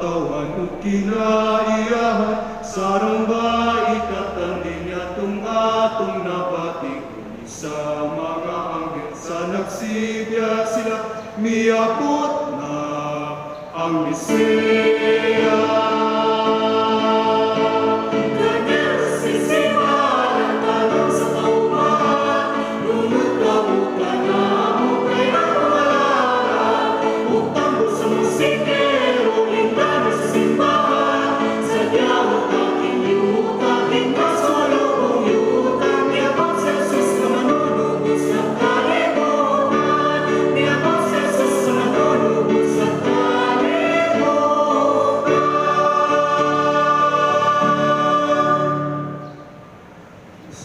katawan ug kinaiyahan sarong ba ikatan niya atong nabatik sa mga anghel sa nagsibya sila miabot na ang Mesiyas.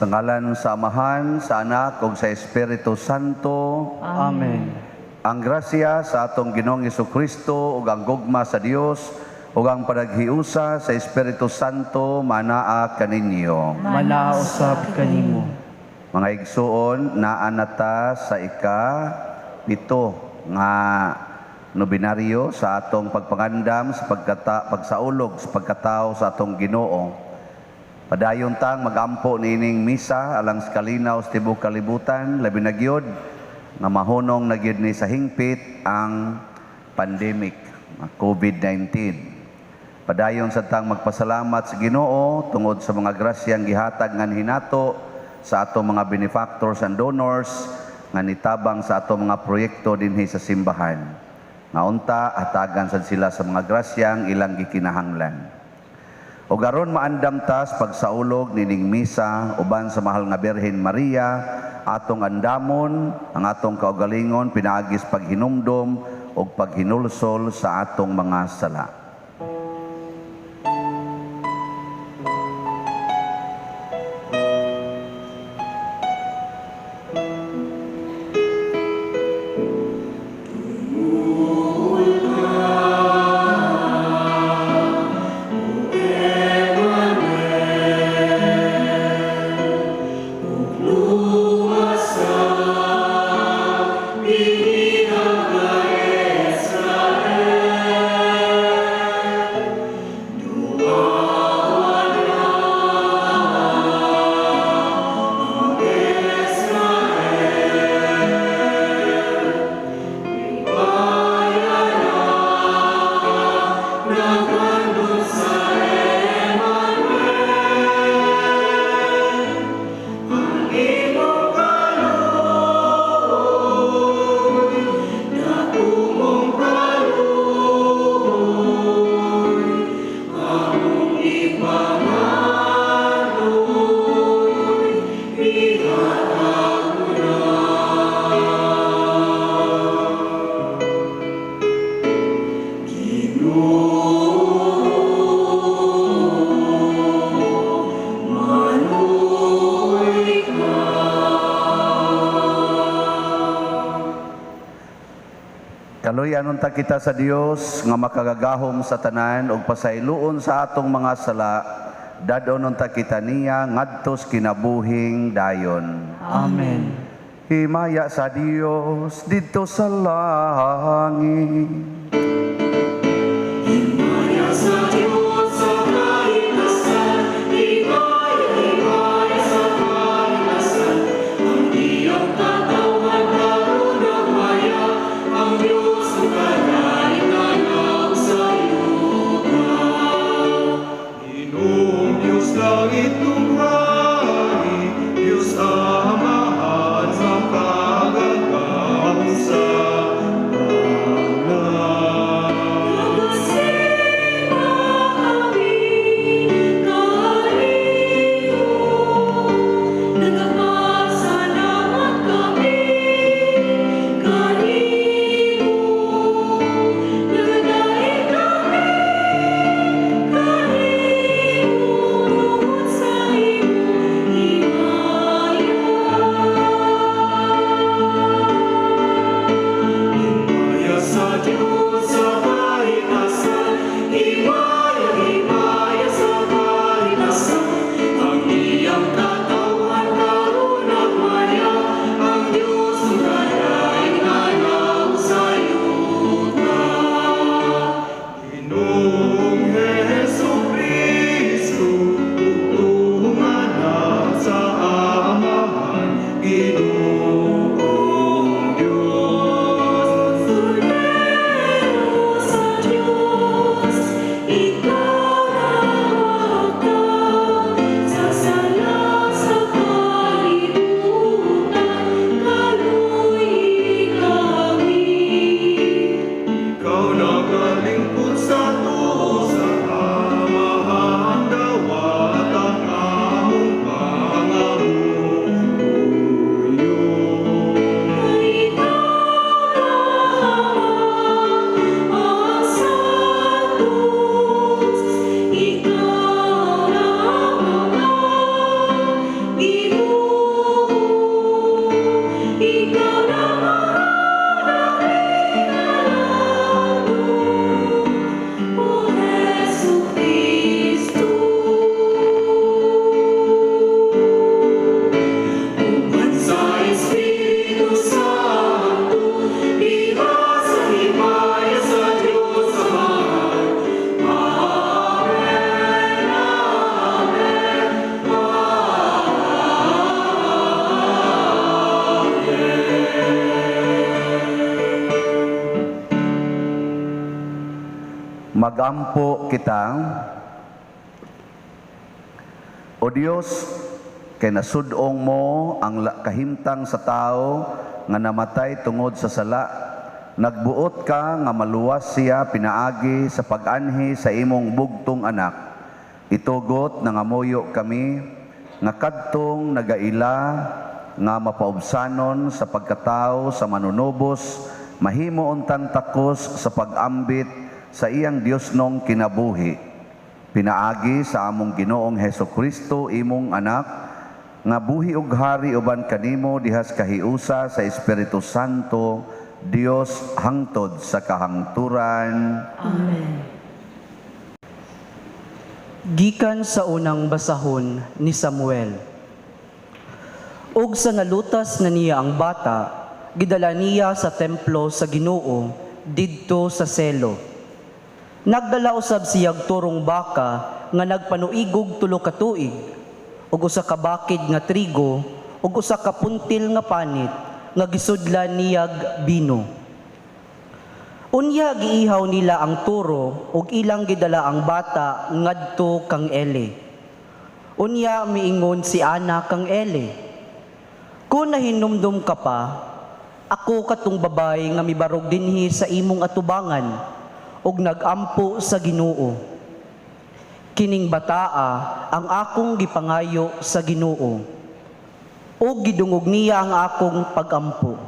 Sa ngalan sa Amahan, sa Anak, ug sa Espiritu Santo. Amen. Ang grasya sa atong Ginoong Jesucristo ug ang gugma sa Dios ug ang panaghiusa sa Espiritu Santo manaa kaninyo. Manausap kanimo. Mga igsuon, naa nata sa ika-pito nga nobinaryo sa atong pagpangandam sa pagsaulog sa pagkatao sa atong Ginoo. Padayon tang magampo nining misa alang sa kalinaw sa tibuok kalibutan, labi na gyud nga mahunong na gyud ni sa hingpit ang pandemic, COVID-19. Padayon sa tang magpasalamat sa Ginoo tungod sa mga grasyang gihatag nga hinato sa atong mga benefactors and donors nga nitabang sa atong mga proyekto dinhi sa simbahan. Nga unta hatagan sad sila sa mga grasyang ilang gikinahanglan. O garon maandam tas pagsaulog nining misa uban sa mahal nga Birhen Maria, atong andamon ang atong kaugalingon pinaagis paghinumdom o paghinulsol sa atong mga sala. Kaluyan unta kita sa Dios nga makagagahom sa tanan ug pasayloon sa atong mga sala. Dadon unta kita niya ngadtos kinabuhing dayon. Amen. Himaya sa Dios dito sa langit. Sa kagagahom sa Magampo kitang, O Dios, kay nasudong mo ang kahimtang sa tao nga namatay tungod sa sala. Nagbuot ka nga maluwas siya pinaagi sa pag-anhi sa imong bugtong anak. Itugot na nga moyo kami, nga kadtong nagaila, nga mapaubsanon sa pagkatao sa manunubos, mahimo untang takos sa pag-ambit sa iyang Dios nong kinabuhi. Pinaagi sa among Ginoong Hesukristo, imong anak, nga buhi ug hari uban kanimo dihas kahiusa sa Espiritu Santo, Dios hangtod sa kahangturan. Amen. Gikan sa unang basahon ni Samuel. Ug sa nalutas na niya ang bata, gidala niya sa templo sa Ginoo didto sa Selo. Nagdala usab siyag turong baka nga nagpanuigog 3 ka tuig, ug usa ka bakid nga trigo, ug usa ka puntil nga panit nga gisudlan niyag bino. Unya giihaw nila ang turo ug ilang gidala ang bata ngadto kang Eli. Unya miingon si Ana kang Eli, "Kung nahinumdum ka pa, ako katong babay nga mibarog dinhi sa imong atubangan ug nagampo sa Ginoo. Kining bataa ang akong gipangayo sa Ginoo, ug gidungog niya ang akong pagampo.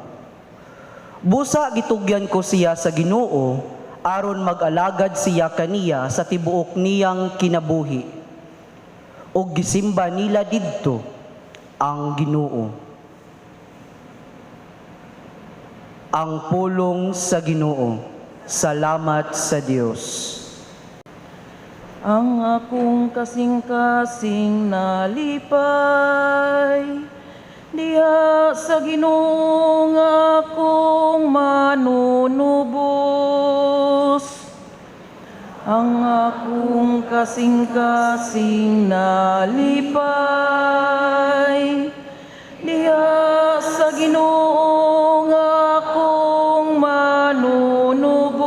Busa gitugyan ko siya sa Ginoo aron mag-alagad siya kaniya sa tibuok niyang kinabuhi. Ug gisimba nila didto ang Ginoo." Ang pulong sa Ginoo. Salamat sa Dios. Ang akong kasing-kasing nalipay, diha sa Ginoo nga akong manunubos. Ang akong kasing-kasing nalipay, diha sa Ginoo nga akong manunubos.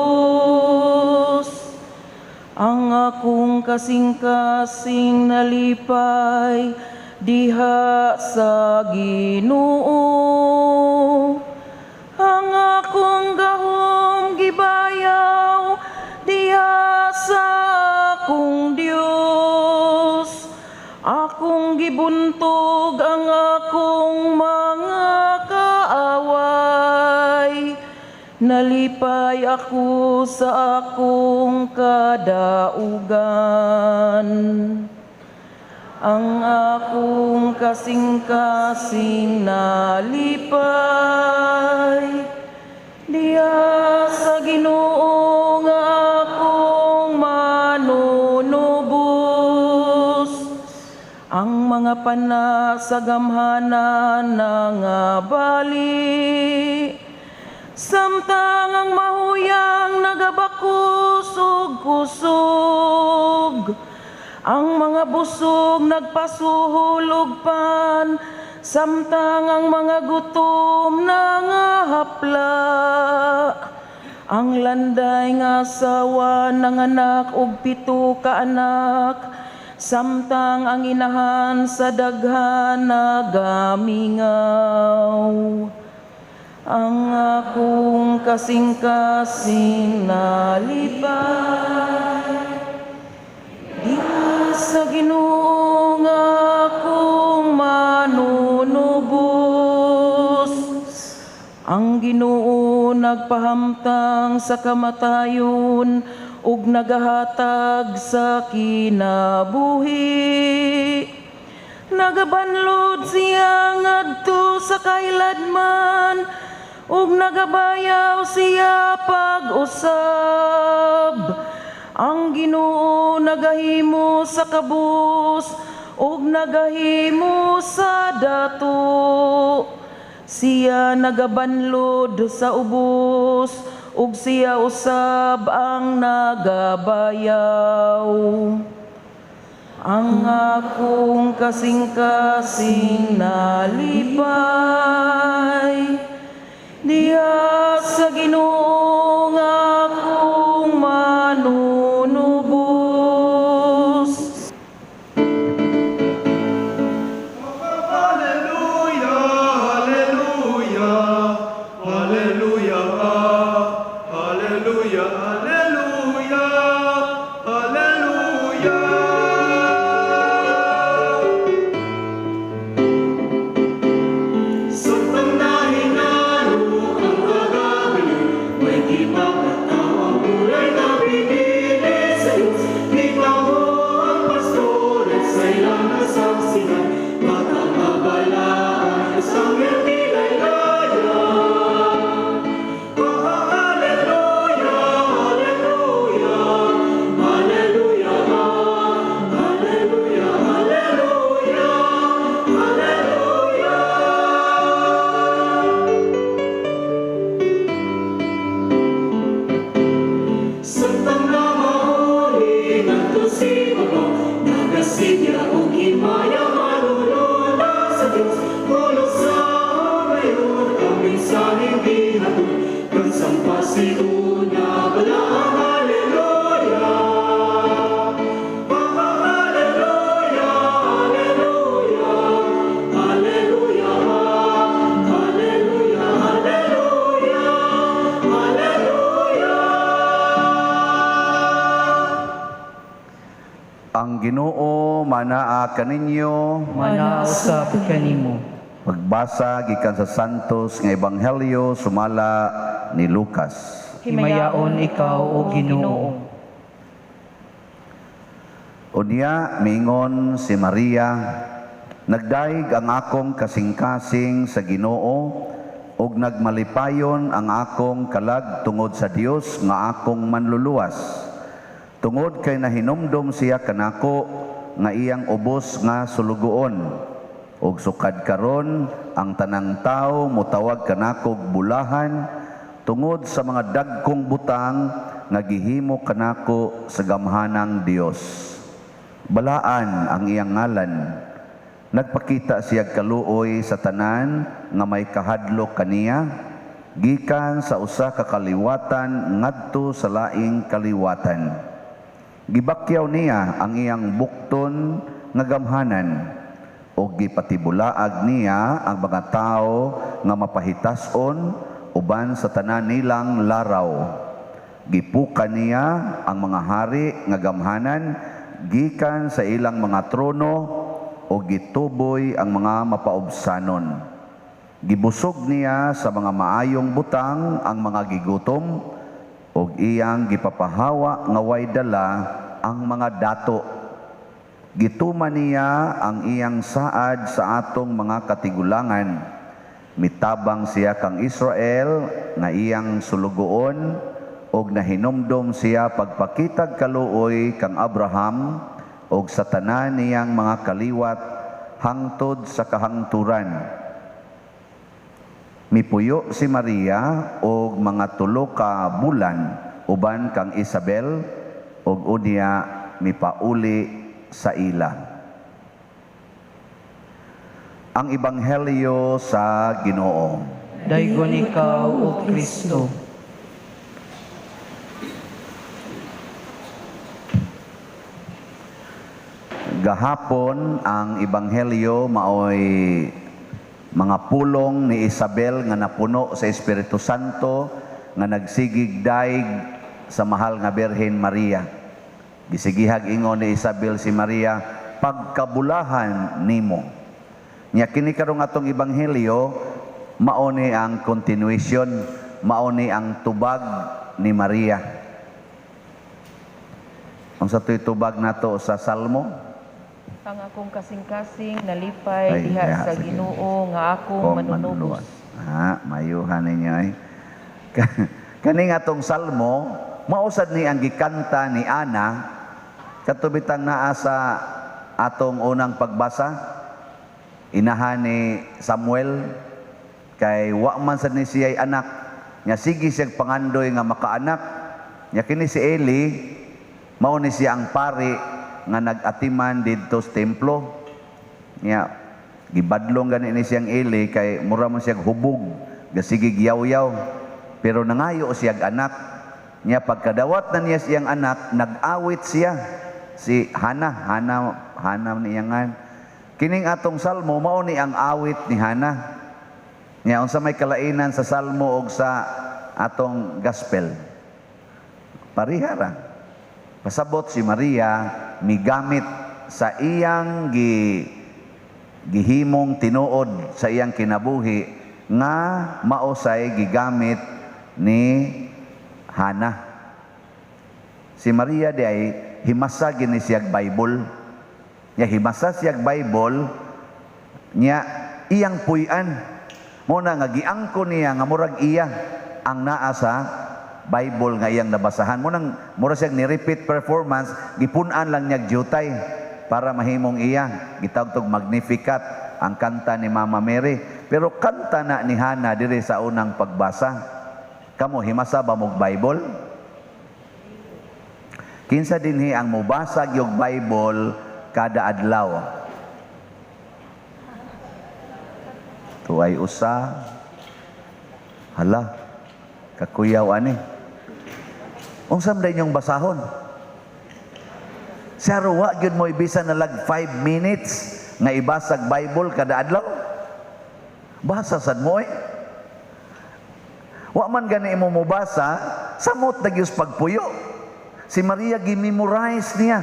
Ang akong kasing-kasing nalipay, diha sa Ginoo. Ang akong gahom gibayaw, diha sa akong Dios. Akong gibuntog ang akong mga kaaway. Nalipay ako sa akong kadaugan. Ang akong kasing-kasing nalipay, diha sa Ginoo nga akong manunubos. Ang mga panasagamhanan nga bali, samtang ang mahuyang nagabakus ug kusog. Ang mga busog nagpasuhol og pan, samtang ang mga gutom nangahapla. Ang landay nga asawa nanganak og 7 ka anak, samtang ang inahan sa daghan nagamingaw. Ang akong kasing-kasing nalipay, diha sa Ginoo nga akong manunubos. Ang Ginoo nagpahamtang sa kamatayon ug nagahatag sa kinabuhi. Nagabanlod siya ngadto sa kailadman ug nagabayaw siya pag-usab. Ang Ginoo nagahimo sa kabus ug nagahimo sa dato. Siya nagabanlod sa ubos ug siya usab ang nagabayaw. Ang akong kasing-kasing nalipay, diha sa Ginoo nga akong manunubos. Ang Ginoo manaa kaninyo. Manausap kanimo. Pagbasa gikan sa Santos nga Ebanghelyo sumala ni Lucas. Himayaon ikaw o Ginoo. Unya mingon si Maria, nagdaig ang akong kasing-kasing sa Ginoo ug nagmalipayon ang akong kalag tungod sa Dios nga akong manluluwas. Tungod kay nahinumdom siya kanako nga iyang ubos nga sulugoon. Ug sukad karon ang tanang tao mutawag kanako bulahan tungod sa mga dagkong butang nga gihimo kanako sa gamhanang Dios. Balaan ang iyang ngalan. Nagpakita siya kaluoy sa tanan nga may kahadlok kaniya gikan sa usa ka kaliwatan ngadto sa laing kaliwatan. Gibakyaw niya ang iyang bukton nga gamhanan o gipatibulaag niya ang mga tao nga mapahitason uban sa tanan nilang laraw. Gipukan niya ang mga hari nga gamhanan gikan sa ilang mga trono o gituboy ang mga mapaubsanon. Gibusog niya sa mga maayong butang ang mga gigutom ug iyang gipapahawa nga way dala ang mga dato. Gituman niya ang iyang saad sa atong mga katigulangan. Mitabang siya kang Israel nga iyang sulugoon ug nahinumdom siya pagpakitag kaluoy kang Abraham ug sa tanan niyang mga kaliwat hangtod sa kahangturan. Mipuyo si Maria og mga tulo ka bulan uban kang Isabel og unya mipauli sa ila. Ang Ebanghelyo sa Ginoo. Daygon ikaw o Kristo. Gahapon ang Ebanghelyo maoy mga pulong ni Isabel nga napuno sa Espiritu Santo nga nagsigig daig sa mahal nga Birhen Maria. Gisigihag ingon ni Isabel si Maria, pagkabulahan nimo. Nya kini karong atong Ebanghelyo mao ni ang continuation, mao ni ang tubag ni Maria. Ang sa tubag nato sa Salmo, Ang akong kasing-kasing nalipay Ay, diha diha sa sa Ginoo nga akong o manunubos. mayuhan ninyo ay. Kaning atong salmo, mausad ni ang gikanta ni Ana, katubitang naa sa atong unang pagbasa, inahan ni Samuel, kay wa man sad ni siya'y anak, nya sige siyang pangandoy nga makaanak, nya kini si Eli, mao ni siya ang pari, nga nag-atiman dito sa templo. Nya gibadlong gani ni siyang Eli kay mura man siyang hubog, gasigig yaw-yaw. Pero nangayo siyang anak. Nya pagkadawat na niya siyang anak, nag-awit siya si Hana niyangan. Kining atong salmo mao ni ang awit ni Hana. Nya unsa may kalainan sa salmo ug sa atong gospel? Parihara. Pasabot si Maria migamit sa iyang gihimong tinuod sa iyang kinabuhi nga mausay gigamit ni Hana. Si Maria di ay himasa gini siyag Bible. Nya himasa siyag Bible nya iyang puy-an. Muna nga giangko niya nga murag iya ang naa sa Bible nga iyang nabasahan. Mura siyang ni-repeat performance, gipunan lang niya jutay para mahimong iya. Gitawag Magnificat, ang kanta ni Mama Mary. Pero kanta na ni Hana diri sa unang pagbasa. Kamo, himasa ba mong Bible? Kinsa dinhi ang mubasag yung Bible kada adlaw? Tuway usa. Hala, kakuyaw ani. Unsam day niyong basahon? Sa ruwa gyud mo ibisan na lag 5 minutes nga ibasag Bible kada adlaw. Basa sad mo eh. Wa man gani imo mobasa, samot nagyos pagpuyo. Si Maria gimemorize niya.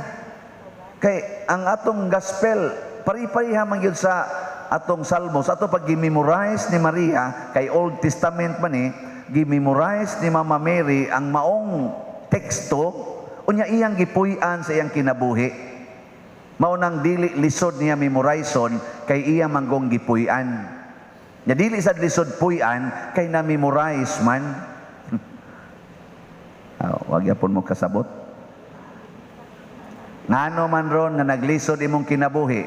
Kay ang atong gospel, pari-pariha man yun sa atong salmo, sa ato pag gimemorize ni Maria, kay Old Testament man gimemorize ni Mama Mary ang maong teksto, unya iyang gipuy-an sa iyang kinabuhi. Maunang dili lisod niya memorizon, kay iya manggong gipuy-an. Nya dili sad lisod puy-an, kay na-memorize man. Wag yapon mo kasabot. Ngano man ron nga naglisod imong kinabuhi,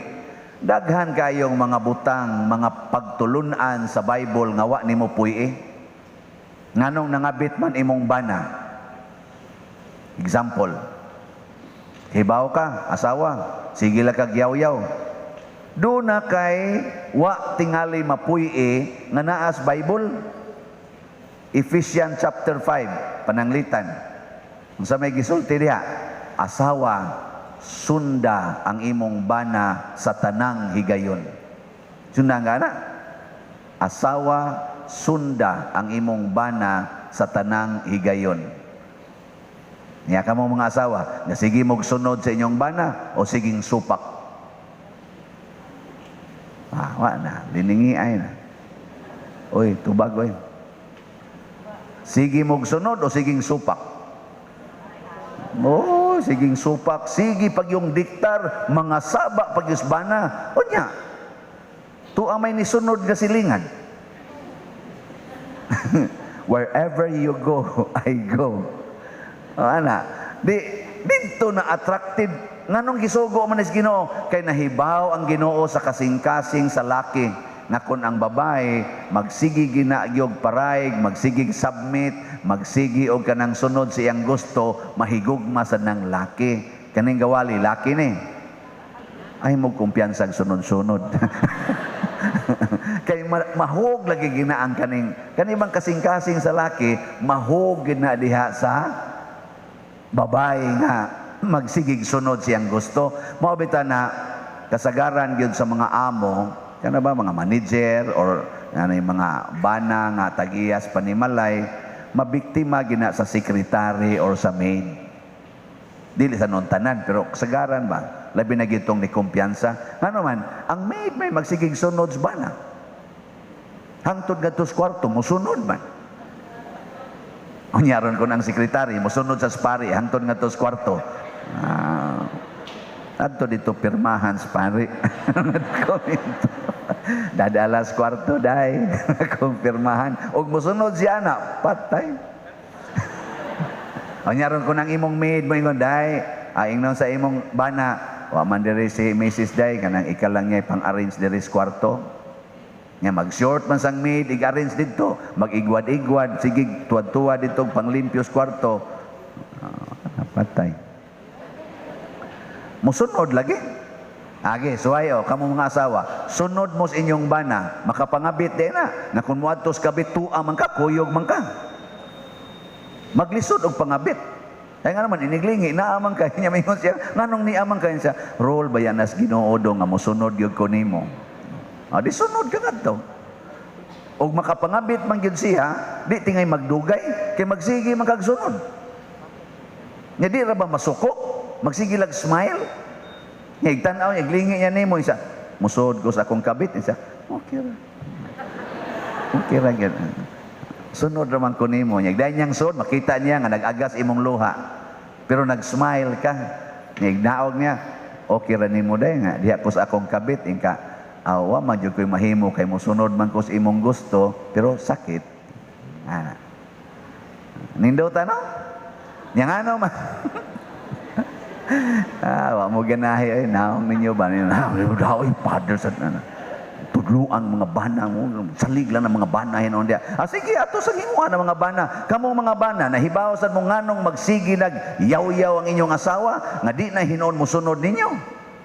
daghan kayong mga butang, mga pagtulunan sa Bible nga wa nimo puy nganong nangabit man imong bana. Example, hibaw ka, asawa, sige lang kag yaw-yaw. Do na kay wa tingali mapuy nga naas Bible. Ephesians chapter 5, pananglitan. Unsa may gisulti diha? Asawa, sunda ang imong bana sa tanang higayon. Sunda nga na? Asawa, sunda ang imong bana sa tanang higayon. Niya ka mo mga asawa, na sige mong sunod sa inyong bana o siging supak. Wa na, diningiay na. Oy, tubag oy. Sige mong sunod o siging supak. Oh, siging supak, sige pag yung diktar, mga saba pag yusbana. O niya, tuang may nisunod nga silingan. Wherever you go, I go. Ana, dito na attractive. Nganong gisugo man is Ginoo? Kay nahibaw ang Ginoo sa kasing-kasing sa laki. Na kung ang babae, magsigi ginagyog paraig, magsigi submit, magsigi og kanang sunod sa iyang gusto, mahigugma sa nang laki. Kaning gawali, laki ni. Ay mo kumpiyansang sunod-sunod. Kay mahog lagi ginaang kanibang kasing-kasing sa laki, mahog gina diha sa babae nga magsigig sunod siyang gusto. Maobita na kasagaran gyud sa mga amo, kana ba mga manager or mga bana nga tagiyas panimalay, mabiktima gina sa sekretary or sa maid. Dili sa non tanan, pero kasagaran ba labi na gitong ni kumpiyansa. Ano man, ang maid may magsigig sunod sa bana. Hangtod gadto sa kwarto mosunod man. Unyaron ko ng sekretary, mosunod sa spari, hangtod ngadto sa kwarto. Adto dito pirmahan sa pari. Komento. Dadala sa kwarto dai, kumpirmahan. Og mosunod siya na, patay. Unyaron ko ng imong maid mo ingon dai, ingnon sa imong bana, wa man diri si Mrs. Dai kanang ikalang niya pang-arrange diri sa kwarto. Nga mag-short man sang maid, i-arrange dito, mag-igwad-igwad, sige tuwad-tuwad dito panglimpyo sa kwarto. Patay. Musunod lagi. Age, suwayo, kamo mga asawa, sunod mo sa inyong bana, makapangabit din na kung mo adtos kabit tuwa man ka, kuyog man ka. Maglisod og pangabit. Kaya nga naman, iniglingi, naamang ka, niya may siya, nganong niamang ka siya, role ba yan as Ginoo do nga mo sunod yun ko nimo. Di sunod ka nga to. Og makapangabit man yun siya, di tingay magdugay, kay magsige man kagsunod. Nga di ra ba masuko? Magsige lag smile? Nga igtanaw, iglingi niya nimo, isa, musod ko sa akong kabit, isa, okay ra. Okay ra yan. Sunod raman ko nimo. Dahil niyang sunod, makita niya nga nag-agas imong luha. Pero nag-smile ka. Ignaog niya, okay ra nimo dahil nga, diha ko sa akong kabit, inka, awa, madyo ko'y mahimo, kay mo sunod man ko sa imong gusto, pero sakit. Nindo no? Yang ano man. Wa mo ganahi ay naong ninyo ba daw father sa tudluan mga bana mo salig lang ng mga bana hinon dia. Sige ato sa gimuha ng mga bana. Kamong mga bana nahibaw sad mo nganong magsigi nag yaw-yaw ang inyong asawa nga di na hinon mo sunod ninyo.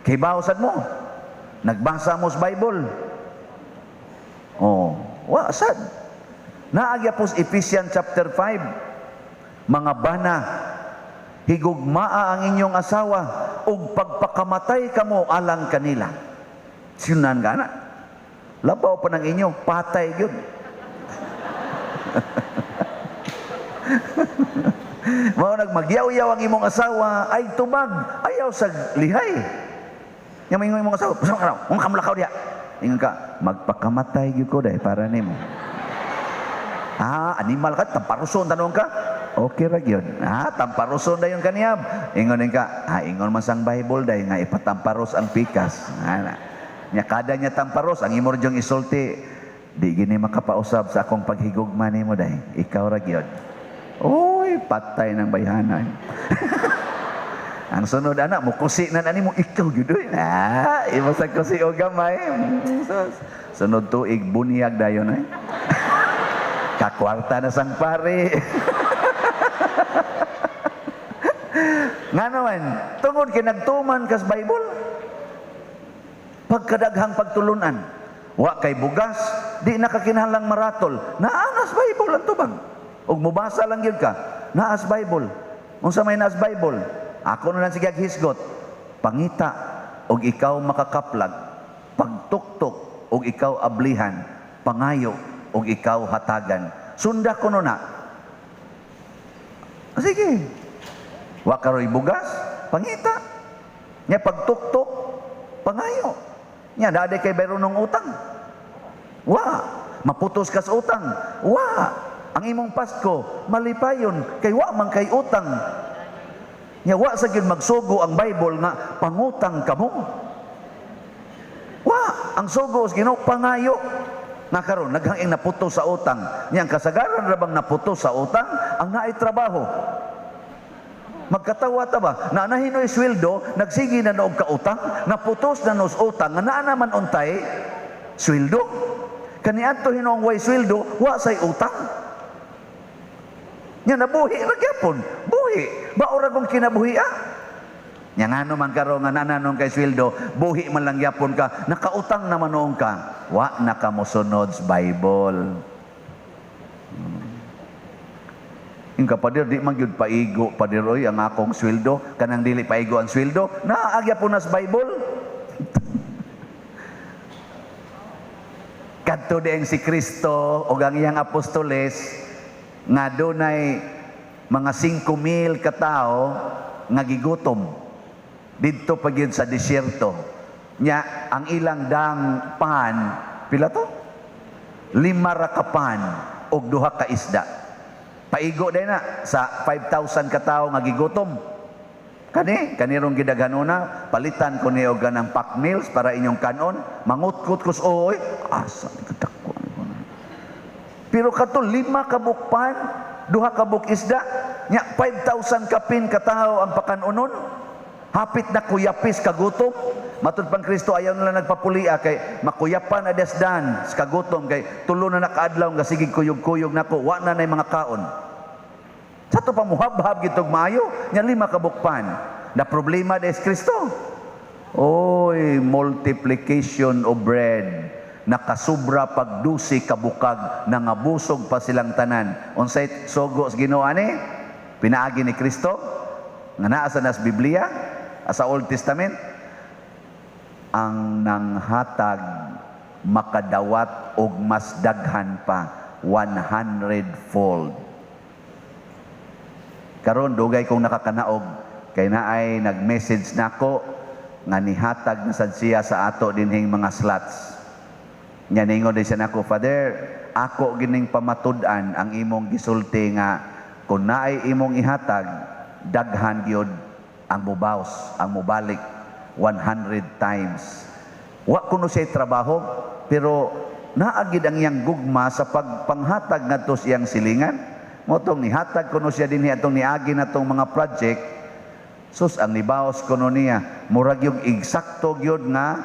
Kay bawo sad mo. Nagbasa mo sa Bible. Wa sad. Naagya po sa Ephesians chapter 5. Mga bana, higugmaa ang inyong asawa ug pagpakamatay kamo alang kanila. Sinan gana. Labaw pa ng inyo, patay gyud. Mao nagmagyaw-yaw ang imong asawa ay tubag ayaw sa lihay. Nya mingon imong asawa, "Usa ka raw, kung kamlakaw diha." Ingon ka, "Magpakamatay gyud ko dai para nimo." Animal ka, tamparuson tanong ka. Okay ra gyud. Tamparuson dayon kaniyab. Ingon ka, ingon man sang Bible day nga ipatamparos ang pikas. Nya kada nya tamparos ang imo jong isulti, di gini makapausab sa akong paghigugma nimo day. Ikaw ra gyud. Oy, patay ng bayhanan. Ang sunod anak mo kusi na nimo ikaw gyud oy. Imo sa kusi o gamay. Sunod tuig bunyag dayon ay. Kakwarta na sang pare. Nga naman, tungod kay nagtuman kas Bible. Pagkadaghang pagtulunan, wa kay bugas, di nakakinahanglang maratol. Naanas Bible ang tubag. Ug mubasa lang gyud ka, naas Bible. Unsa may naas Bible? Ako na lang sige hisgot. Pangita og ikaw makakaplag, pagtuktok og ikaw ablihan, pangayo og ikaw hatagan. Sunda ko na. Sige. Wa karoy bugas, pangita. Nya pagtuktok, pangayo. Nya dade kay bayronong utang. Wa, maputos kas utang. Wa, ang imong Pasko malipayon kay wa man kay utang. Nya wa sa gyud magsugo ang Bible nga pangutang kamo. Wa, ang sugo sa Ginoo pangayo. Nga karon naghanging naputos sa utang. Nya ang kasagaran ra bang naputos sa utang ang naay trabaho. Magkatawa ta ba? Na nahinoy sweldo, nagsigi na noog ka utang, naputos na nos utang, nga naa naman untay sweldo. Kaniadto hinoong way sweldo, wa say utang. Nya nabuhi ra gyapon. Buhi. Baora kung kinabuhi Nya ngano man karon nga nananong kay sweldo, buhi man lang gyapon ka, nakautang naman noong ka. Wa na ka mosunod sa Bible. Yung kapadir, di man yun paigo, padiroy, ang akong sweldo, kanang dili paigo ang sweldo, naagya po na sa Bible. Kadto dieng si Kristo, o ang iyang apostoles, nga dunay mga 5,000 katao, nga gigutom, dito pag yun sa disyerto. Nya, ang ilang dang pan, pila to? 5 ra ka pan, o 2 ka isda. Paigo din na sa 5,000 katao nga gigutom. Kanirong gidaghanuna, palitan ko niyo ganang pack meals para inyong kanon, mangutkot kus oy, asa kadako. Pero kato 5 ka bukpan, 2 ka buk isda, nya 5,000 kapin katao ang pakanunon. Hapit na kuyapis kagutom. Matud pang Kristo ayaw nila nagpapulia kay makuyapan na desdan sa kagutom kay tulo na nakaadlaw nga sige kuyog-kuyog nako wa na nay mga kaon. Sa to pa muhabhab gitog maayo nya 5 ka bukpan. Na problema des Kristo. Oy, multiplication of bread. Nakasubra pagdusi kabukag nangabusog pa silang tanan. Unsay sugo sa Ginoo ani? Pinaagi ni Kristo nga naa sa Biblia, sa Old Testament. Ang nanghatag makadawat og mas daghan pa 100-fold. Karon dugay kong nakakanaog kay naay nag-message nako nga nihatag na sad siya sa ato dinhing mga slots. Nya ningon din siya nako, "Father, ako gining pamatud-an ang imong gisulti nga kung naay imong ihatag daghan gyud ang mubaws, ang mubalik 100 times." Wa kuno siya trabaho, pero naagid ang iyang gugma sa pagpanghatag ngadto siyang silingan. Motong nihatag kuno siya dinhi atong niagi natong mga project. Sus ang nibaos kuno niya, murag yung eksakto gyud nga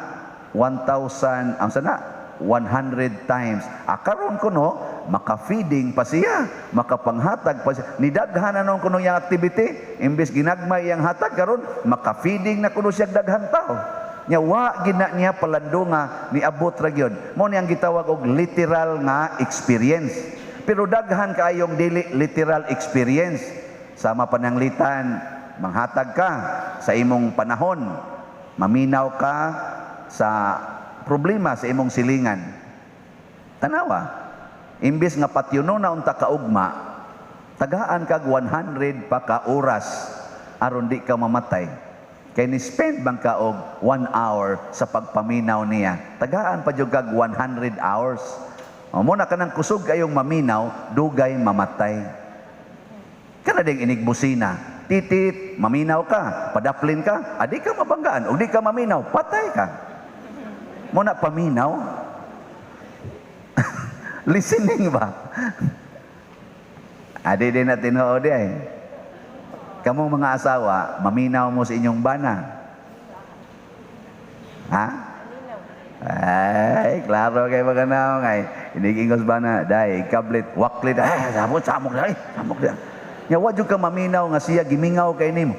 1,000 ang sana 100 times. Karon kuno maka-feeding pa siya, makapanghatag pa siya. Nidaghan anong kuno yang activity, imbes ginagmay yang hatag karon maka-feeding na kuno siya daghang tao. Nya wa gina niya palando nga niabot ra gyud. Mao ni ang gitawag og literal nga experience. Pero daghan kaayong dili literal experience. Sama pananglitan, manghatag ka sa imong panahon, maminaw ka sa problema sa imong silingan. Tanawa, imbis nga patyuno na unta kaugma, Tagaan kag 100 pa ka oras aron di ka mamatay. Kay ni spend bang ka og 1 hour sa pagpaminaw niya. Tagaan pa jud kag 100 hours. O mo na kanang kusog kayong maminaw, dugay mamatay. Kana ding inigbusina. Titit, maminaw ka, padaplin ka, adi ka mabanggaan, o di ka maminaw, patay ka. Mo na paminaw. Listening ba? Adi din na tinuod ay. Kamong mga asawa, maminaw mo sa inyong bana. Ha? Ay, klaro kay mga naong ay. Inigingos bana, day, kablit, waklit, ay, samok na, samok na. Nya wa jud ka maminaw nga siya gimingaw kay nimo.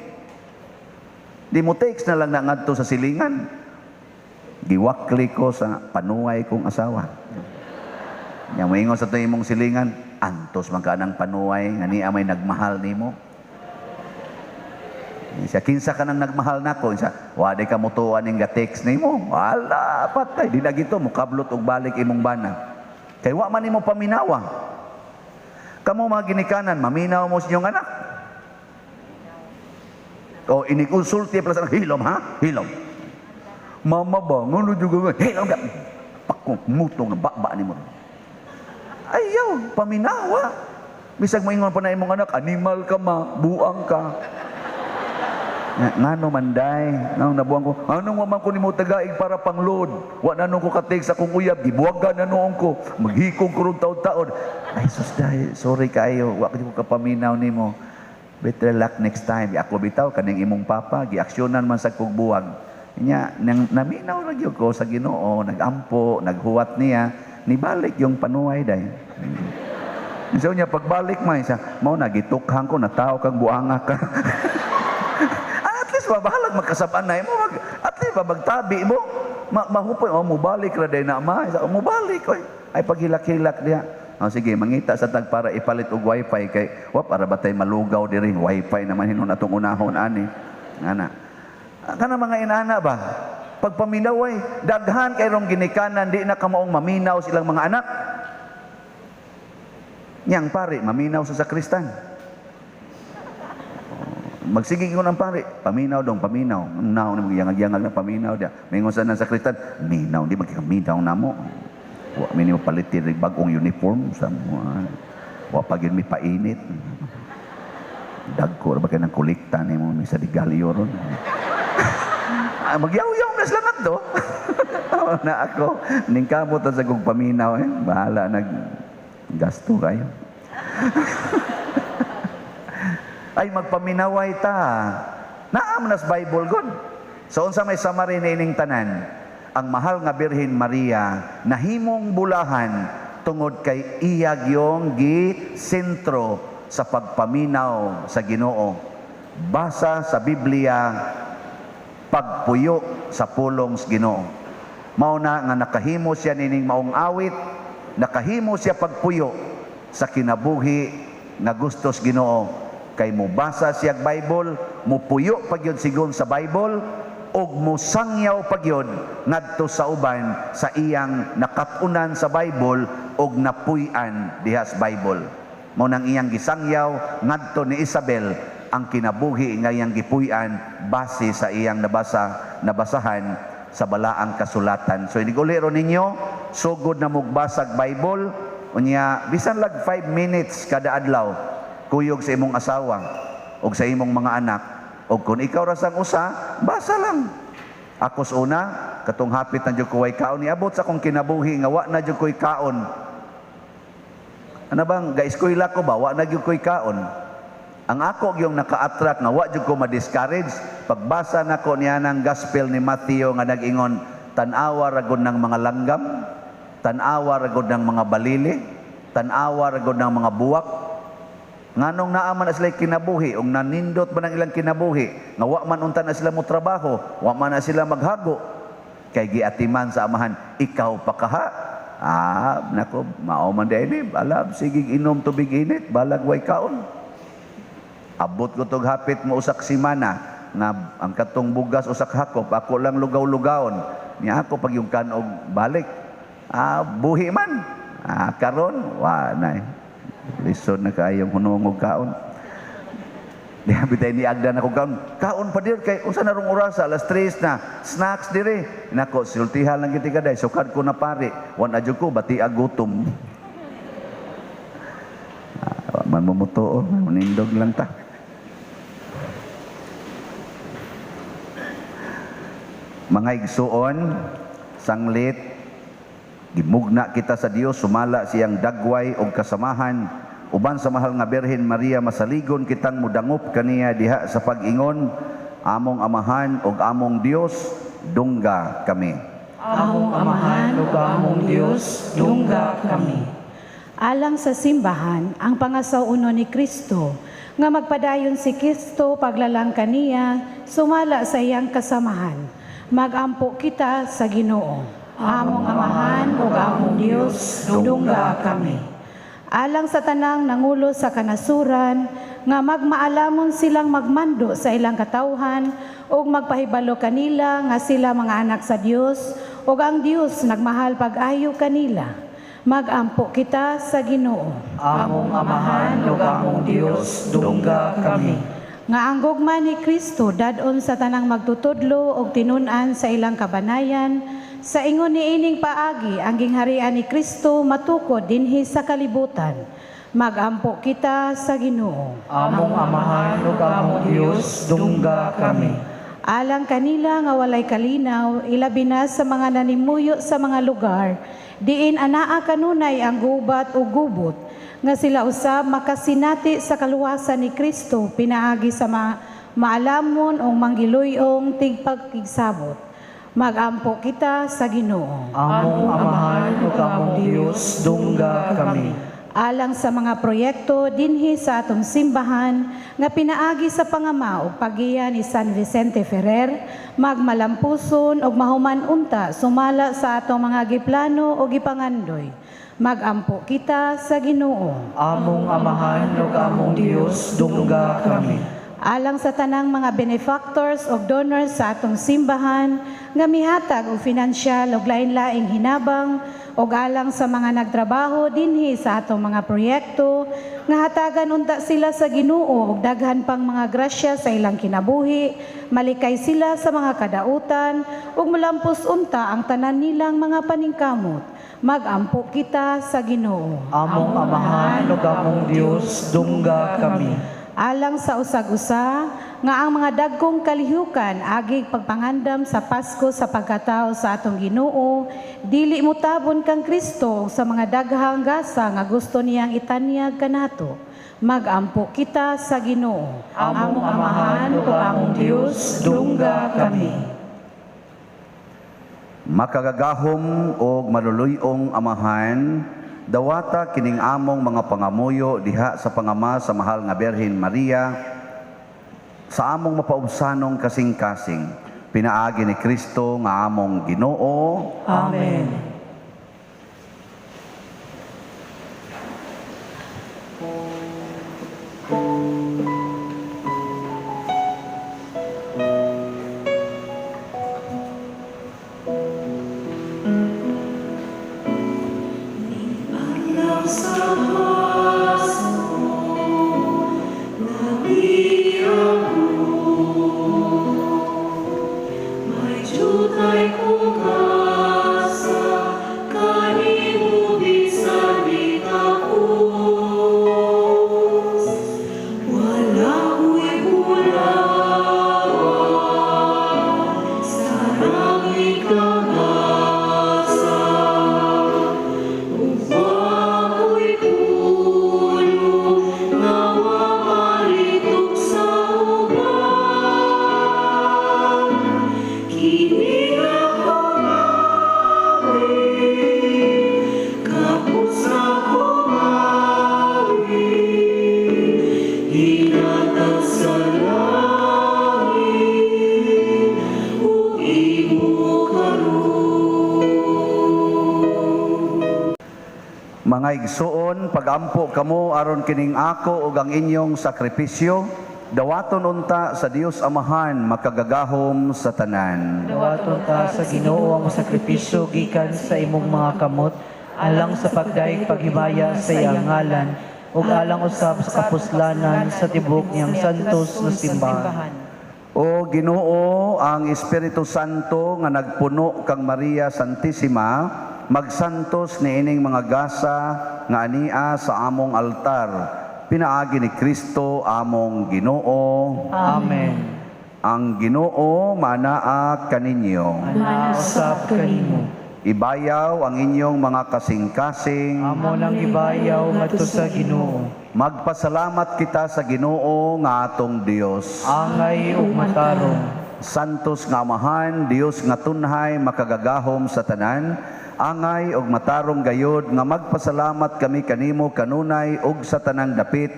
Di mo text na lang na ngadto sa silingan. Giwakli ko sa panuway kong asawa. Nya moingon sa to imong silingan, antos man ka nang panuway nga niya may nagmahal nimo. Siya kinsa ka nang nagmahal nako, siya wa day ka mutuan ning ga-text nimo. Wala patay di na gito mo kablot og balik imong bana. Kay wa man nimo paminawa. Kamu mga ginikanan, maminaw mo sa inyong anak. O inikonsulti plus hilom ha? Hilom. Mama ba? Ngano juga nga? Hilom ka. Pakong mutong na baba ni mo. Ayaw, paminawa. Bisag moingon pa na imong anak, animal ka ma, buang ka. Ngano manday, nang nabuang ko, anong waman ko nimo tagaig para pangload? Wa nanong ko katig sa kong uyab, gibuwagan na noong ko, maghikong ko ron taon-taon. Ay sus dahil, sorry kayo, wa ko kapaminaw nimo. Better luck next time. Ako bitaw kaning imong papa, giaksyonan man sa kong buwag. Nya nang naminaw ra gyud ko sa Ginoo, nagampo, naghuwat niya, nibalik yung panuway day. So niya pagbalik man siya, mao na gitukhang ko na tao kang buanga ka. Bahalag magkasabaan na mo, at least babagtabi mo, mahupoy, mo balik ra day na ma, mo balik, ay paghilak-hilak diya. Sige, mangita sa tag para ipalit og wifi kay, para batay malugaw diri, wifi naman hinon atong unahon ani. Ana. Kana mga inana ba? Pagpaminaway, daghan kay rong ginikanan di na kamaong maminaw silang mga anak. Nyang pare, maminaw sa sakristan. Magsigig ko ng pare, paminaw dong, paminaw. Naw, yang-yang na paminaw dia. Mingon sa nang sakritan, minaw, di magkikaminaw na mo. Wa minimo palitin rin bagong uniform. Wa pagin mi painit. Dagko, ba kayo ng kulikta ni mo, may sa digalyo ron. Magyaw-yaw na sila nga to. Na ako, ningkamot sa kong paminaw, bahala, nag-gasto kayo. Ay magpaminaway ta. Naam nas Bible god. So unsa may summary na ining tanan? Ang mahal nga Birhen Maria nahimong bulahan tungod kay iya gyung gi-sentro sa pagpaminaw sa Ginoo. Basa sa Biblia, pagpuyo sa pulong sa Ginoo. Mao na nga nakahimo siya nining maong awit, nakahimo siya pagpuyo sa kinabuhi nga gustos Ginoo. Kay mo basa siya Bible, mo puyo pagyod sigon sa Bible, og mo sangyaw pagyod ngadto sa uban sa iyang nakatunan sa Bible og napuy-an diha sa Bible. Mao nang iyang gisangyaw ngadto ni Isabel ang kinabuhi nga iyang gipuy-an base sa iyang nabasahan sa balaang kasulatan. So iniguliro ninyo, sugod na mugbasag Bible, unya bisan lag 5 minutes kada adlaw. Kuyog sa imong asawa o sa imong mga anak o kung ikaw rasang usa, basa lang. Akos una, katong hapit na jud ko way kaon, niabot sa akong kinabuhi nga wa na jud ko'y kaon. Ano bang, ga-eskwela ko ba, wa na jud ko'y kaon. Ang ako yung naka-attract nga wa jud ko ma-discourage, pagbasa nako niya ng gospel ni Matthew nga nag-ingon, tan-awa ragod ng mga langgam, tan-awa ragod ng mga balili, tan-awa ragod ng mga buwak, nganong naaman na sila kinabuhi, o nanindot ba ng ilang kinabuhi, nga wa man untan na sila mo trabaho, wa man na sila maghago, kay giatiman sa amahan, ikaw pa kaha. Nako, mao man din, alab, sige inom tubig init, balag way kaon. Abot ko tog hapit mo usak simana, nga ang katong bugas usak hakop, ako lang lugaw-lugaon, niya ako pag yung kanog balik, buhi man, karon, wa na Lisod na kaayong hunong og kaon. Di habitay ni agda na ko kaon. Kaon pa dir kay unsa na rong oras alas 3 na. Snacks dire. Nako sultihan lang giti kaday sukad ko na pare. Wan adyo ko bati agutom. Man mumutuo, manindog lang ta. Mga igsuon, sanglit, gimugna kita sa Dios, sumala siyang dagway o kasamahan, uban sa mahal nga Birhen Maria, masaligon kitang mudangop kaniya diha sa pag-ingon, among amahan o among Dios, dungga kami. Among amahan ug among Dios, dungga kami. Alang sa simbahan, ang pangasauno ni Kristo, nga magpadayon si Kristo paglalang kaniya, sumala sa iyang kasamahan. Magampo kita sa Ginoo. Among amahan ug among Dios, dungga kami. Alang sa tanang nangulo sa kanasuran, nga magmaalamon silang magmando sa ilang katawhan, ug magpahibalo kanila nga sila mga anak sa Dios, ug ang Dios nagmahal pag-ayo kanila. Magampo kita sa Ginoo. Among amahan ug among Dios, dungga kami. Nga ang gugma ni Kristo dadon sa tanang magtutudlo og tinun-an sa ilang kabanayan, sa ingon niining paagi ang gingharian ni Kristo matukod dinhi sa kalibutan. Magampo kita sa Ginoo. Among amahan ug among Dios, dungga kami. Alang kanila nga walay kalinaw, ilabi na sa mga nanimuyo sa mga lugar, diin anaa kanunay ang gubat o gubot, nga sila usab makasinati sa kaluwasan ni Kristo, pinaagi sa maalamon o manggiluyong tigpagkigsabot. Magampo kita sa Ginoo. Among amahan ug among Dios, dungga kami. Alang sa mga proyekto dinhi sa atong simbahan nga pinaagi sa pangama o pagiya ni San Vicente Ferrer, magmalampuson og mahuman unta sumala sa atong mga giplano o gipangandoy. Magampo kita sa Ginoo. Among amahan ug among Dios, dungga kami. Alang sa tanang mga benefactors o donors sa atong simbahan nga mihatag og finansyal og lain-laing hinabang, o alang sa mga nagtrabaho dinhi sa atong mga proyekto, nga hatagan unta sila sa Ginoo og daghan pang mga grasya sa ilang kinabuhi, malikay sila sa mga kadautan, ug mulampos unta ang tanan nilang mga paningkamot. Magampo kita sa Ginoo. Among amahan ug among Dios, dungga kami. Alang sa usag-usa, nga ang mga dagkong kalihukan agig pagpangandam sa Pasko sa pagkatao sa atong Ginoo, dili mutabon kang Kristo sa mga daghang gasa nga gusto niyang itanyag kanato. Magampo kita sa Ginoo. Among amahan ug among Dios, dungga kami. Makagagahom o maluluyong amahan, dawata kining among mga pangamuyo diha sa pangama sa mahal nga Birhen Maria, sa among mapaubsanong kasing-kasing, pinaagi ni Kristo nga among Ginoo. Amen. Mga igsuon, pagampo kamo aron kining ako ug ang inyong sakripisyo, dawaton unta sa Dios Amahan makagagahom sa tanan. Dawaton ta sa Ginoo ang sakripisyo gikan sa imong mga kamot, alang sa pagdaig paghimaya sa iyang ngalan, ug alang usab sa kapuslanan sa tibok niyang santos nga simbahan. O Ginoo, ang Espiritu Santo nga nagpuno kang Maria Santissima, magsantos ni ining mga gasa nga ania sa among altar. Pinaagi ni Kristo among Ginoo. Amen. Ang Ginoo manaa kaninyo. Nausap kanimo. Ibayaw ang inyong mga kasing-kasing. Amo nang ibayaw ngadto sa Ginoo. Magpasalamat kita sa Ginoo nga atong Dios. Angay ug matarong. Santos nga Amahan, Dios nga tunhay makagagahom sa tanan, angay og matarong gayod nga magpasalamat kami kanimo kanunay ug sa tanang dapit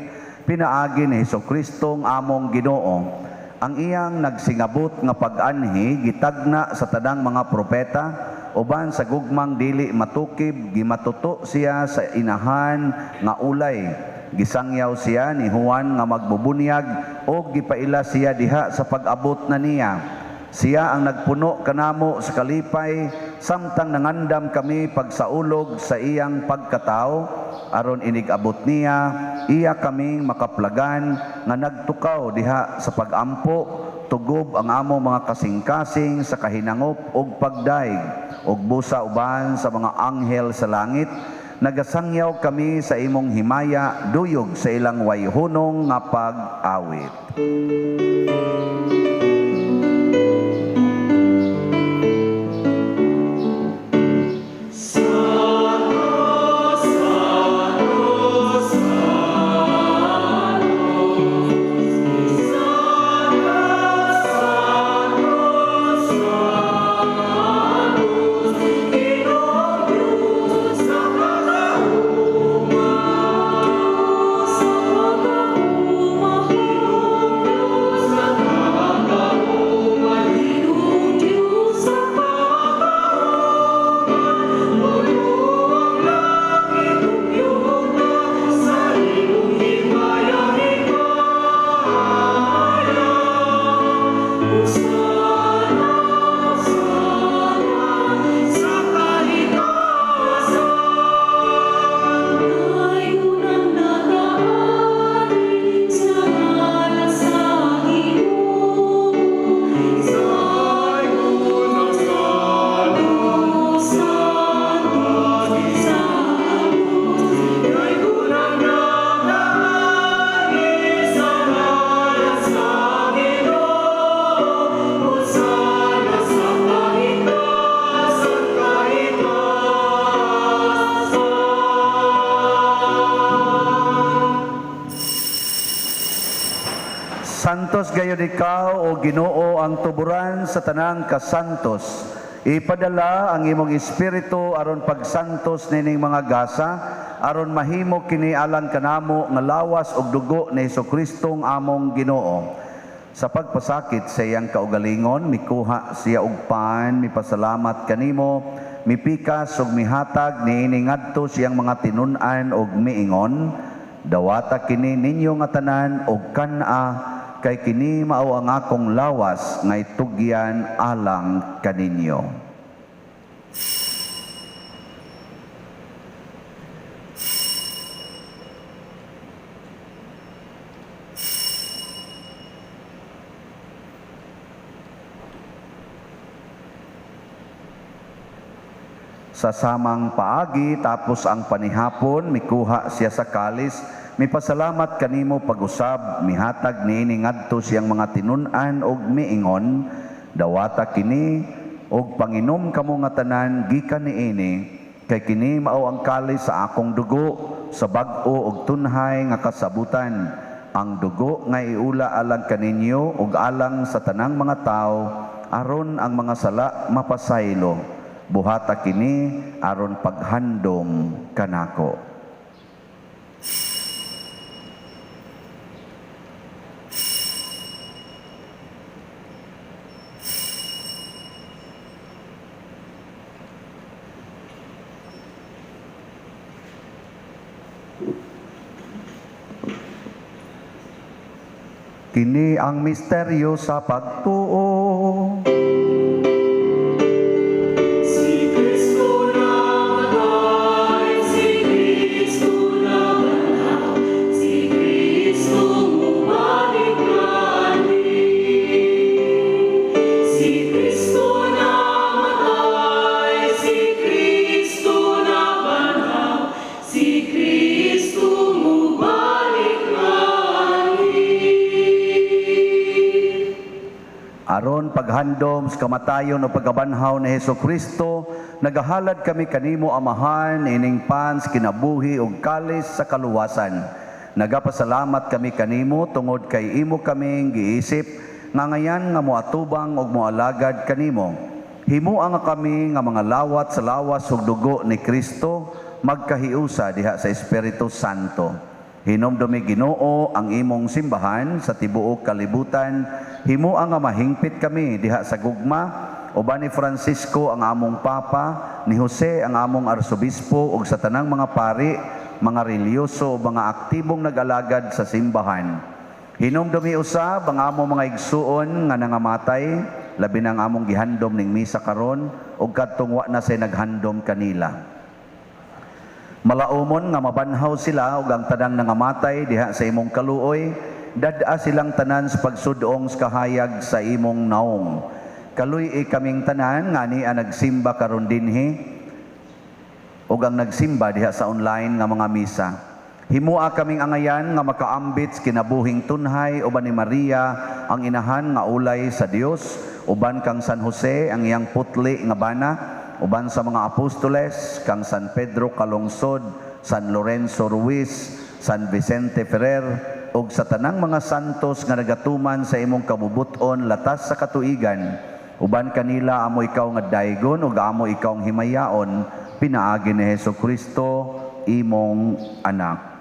pinaagi ni Hesukristo among Ginoo. Ang iyang nagsingabot nga pag-anhi gitagna sa tanang mga propeta, uban sa gugmang dili matukib gimatuto siya sa inahan nga ulay. Gisangyaw siya ni Juan nga magbubunyag o gipaila siya diha sa pag-abot na niya. Siya ang nagpuno kanamo sa kalipay samtang nangandam kami pagsaulog sa iyang pagkatao aron inigabot niya iya kaming makaplagan nga nagtukaw diha sa pagampo tugob ang among mga kasing-kasing sa kahinangop ug pagdaig ug busa uban sa mga anghel sa langit. Nagasangyaw kami sa imong himaya duyog sa ilang wayhunong nga pag-awit. Santos gayud ikaw o Ginoo ang tuburan sa tanang kasantos. Ipadala ang imong espiritu aron pagsantos nining mga gasa aron mahimo kini alang kanamo nga lawas ug dugo ni Hesukristo among Ginoo. Sa pagpasakit sa iyang kaugalingon mikuha siya og pan, mipasalamat kanimo, mipikas ug mihatag niini ngadto siyang mga tinun-an ug miingon, dawata kini ninyo nga tanan og kana kay kini mao ang akong lawas nga itugyan alang kaninyo. Sa samang paagi tapos ang panihapon mikuha siya sa kalis, mipasalamat kanimo pag-usab, mihatag niini ngadto siyang mga tinun-an og miingon, dawata kini og panginom kamo nga tanan gikan niini, kay kini mao ang kalis sa akong dugo sa bag-o og tunhay nga kasabutan, ang dugo nga iula alang kaninyo ug alang sa tanang mga tawo aron ang mga sala mapasaylo. Buhata kini aron paghandom kanako. Kini ang misteryo sa pagtuo. Aron paghandom sa kamatayon o pagkabanhaw ni Hesus Kristo, nagahalad kami kanimo amahan, ining pans, kinabuhi ug kalis sa kaluwasan. Nagapasalamat kami kanimo tungod kay imo kaming giisip nga ngayan nga moatubang ug moalagad kanimo. Himuang nga kami nga mga lawat sa lawas ug dugo ni Kristo magkahiusa diha sa Espiritu Santo. Hinomdumi Ginoo ang imong simbahan sa tibuok kalibutan. Himuang nga mahingpit kami diha sa gugma, uban ni Francisco ang among papa, ni Jose ang among arsobispo ug sa tanang mga pari, mga reliyoso o mga aktibong nag-alagad sa simbahan. Hinomdumi usab ang among mga igsuon nga nangamatay, labi na ang among gihandom ning misa karon ug kadtong wa na say naghandom kanila. Malaumon nga mabanhaw sila ug ang tanang nangamatay diha sa imong kaluoy, dad-a silang tanan sa pagsudong sa kahayag sa imong naong. Kaluy kaming tanan nga ni nagsimba karon dinhi ug ang nagsimba diha sa online nga mga misa. Himua kaming angayan nga makaambit sa kinabuhing tunhay uban ni Maria ang inahan nga ulay sa Dios, uban kang San Jose ang iyang putli nga bana, uban sa mga apostoles kang San Pedro Calungsod, San Lorenzo Ruiz, San Vicente Ferrer ug sa tanang mga santos nga nagatuman sa imong kabubuton latas sa katuigan. Uban kanila amo ikaw nga daygon ug amo ikaw ang himayaon, pinaagi ni Hesukristo imong anak.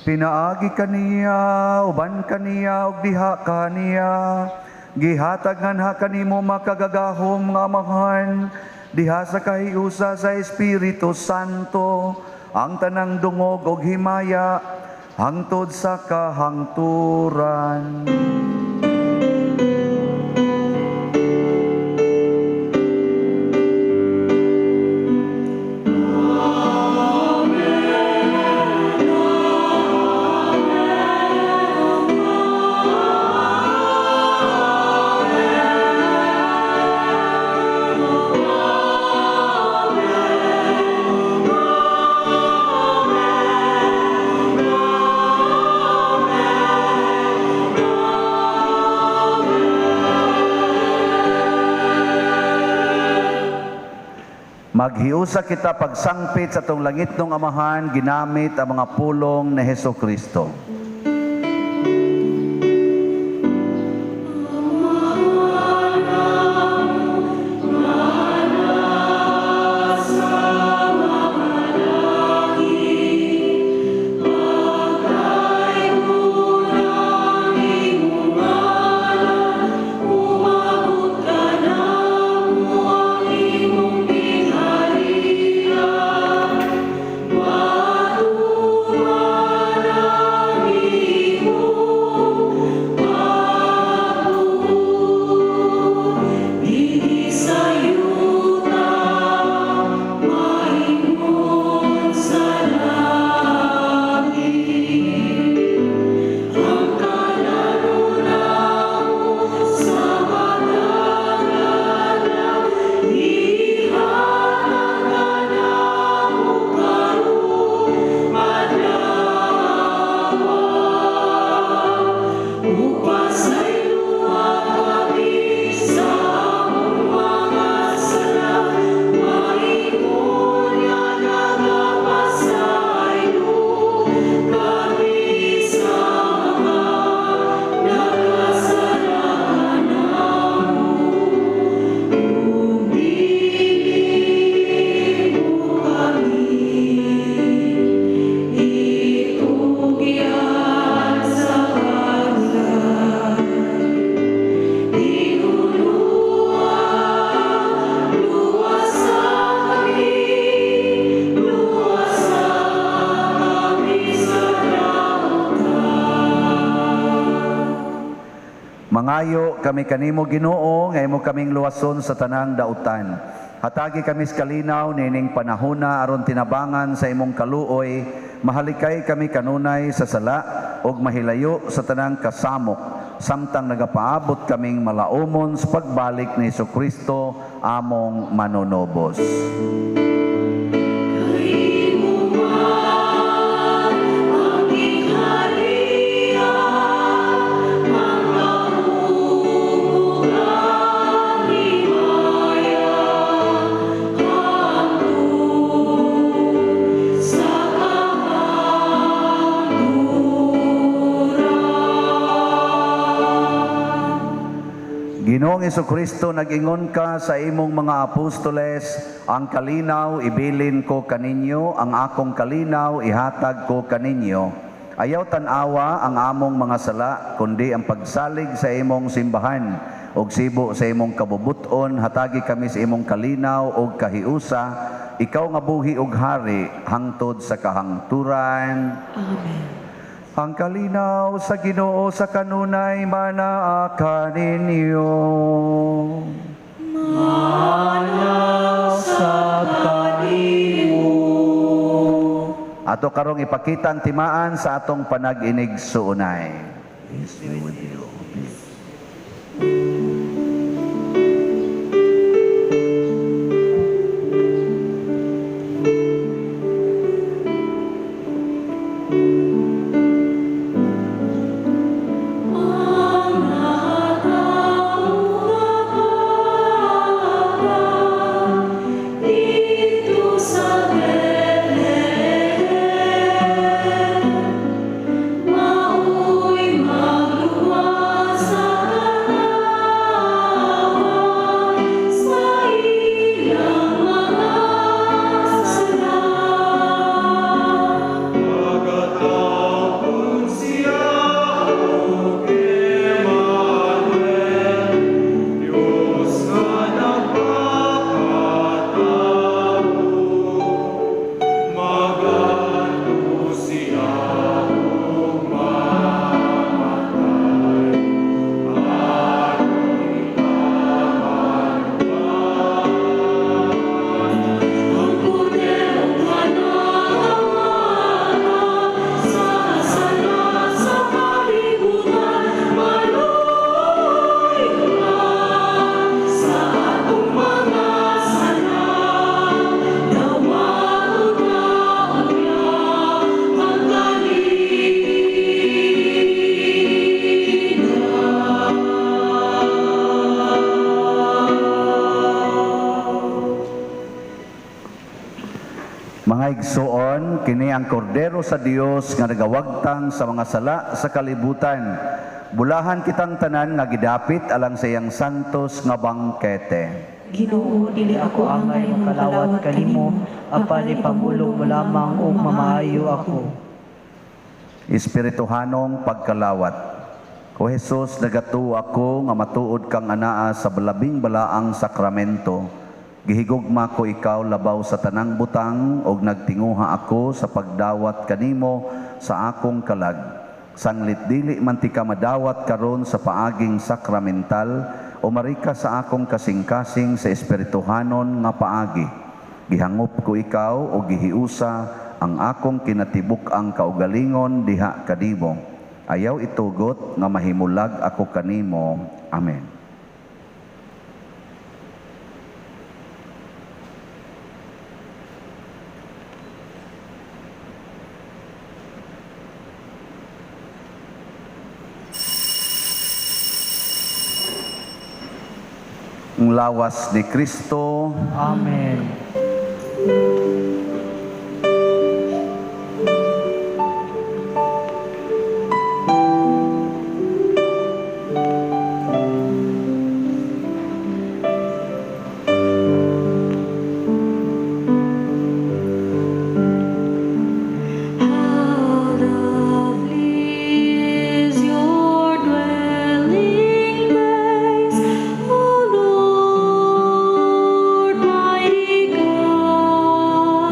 Pinaagi kaniya, uban kaniya ug diha kaniya. Gihatag nga kanimo makagagahom nga amahan, diha sa kahiusa sa Espiritu Santo, ang tanang dungog ug himaya, hangtod sa kahangturan. Maghiusa kita pagsangpit sa tong langit ng amahan, ginamit ang mga pulong ni Hesukristo. Mangayo kami kanimo Ginoo, nga imo kaming luwason sa tanang dautan. Hatagi kami sa kalinaw nining panahona aron tinabangan sa imong kaluoy, mahalikay kami kanunay sa sala ug mahilayo sa tanang kasamok, samtang nagapaabot kaming malaumon sa pagbalik ni Hesukristo among manunobos. Ang Ginoong Kristo, nag-ingon ka sa imong mga apostoles, ang kalinaw ibilin ko kaninyo, ang akong kalinaw ihatag ko kaninyo. Ayaw tanawa ang among mga sala, kundi ang pagsalig sa imong simbahan, og sibo sa imong kabubuton, hatagi kami sa imong kalinaw og kahiusa, ikaw nga buhi og hari, hangtod sa kahangturan. Amen. Ang kalinaw sa Ginoo sa kanunay manaa kaninyo. Manaw sa kanimo. Ato karong ipakita ang timaan sa atong panag-inig suunay. Pagkatapon siya o Emmanuel, Diyos nga nagpakatao, maganto siya o mamatay, at ang punerong mananganak sa sala sa kalibutan, maluoy ka sa atong mga sala, nawaon na unya ang Mga igsoon, kini ang kordero sa Dios nga nagawagtang sa mga sala sa kalibutan. Bulahan kitang tanan nga gidapit alang sa iyang santos nga bangkete. Ginoo, dili ako angay makalawat kanimo, apan ipamulong mo lamang og mamaayo ako. Espirituhanong pagkalawat. O Jesus, nagatuo ako nga matuod kang anaa sa balabing balaang sakramento. Gihigugma ko ikaw labaw sa tanang butang og nagtinguha ako sa pagdawat kanimo sa akong kalag. Sanglit dili man ti ka madawat karon sa paaging sakramental o marika sa akong kasing-kasing sa espirituhanon nga paagi. Gihangop ko ikaw o gihiusa ang akong kinatibuk-ang kaugalingon diha kanimo. Ayaw itugot nga mahimulag ako kanimo. Amen. Ang lawas ni Kristo. Amen. How lovely is your dwelling place, O Lord, mighty God.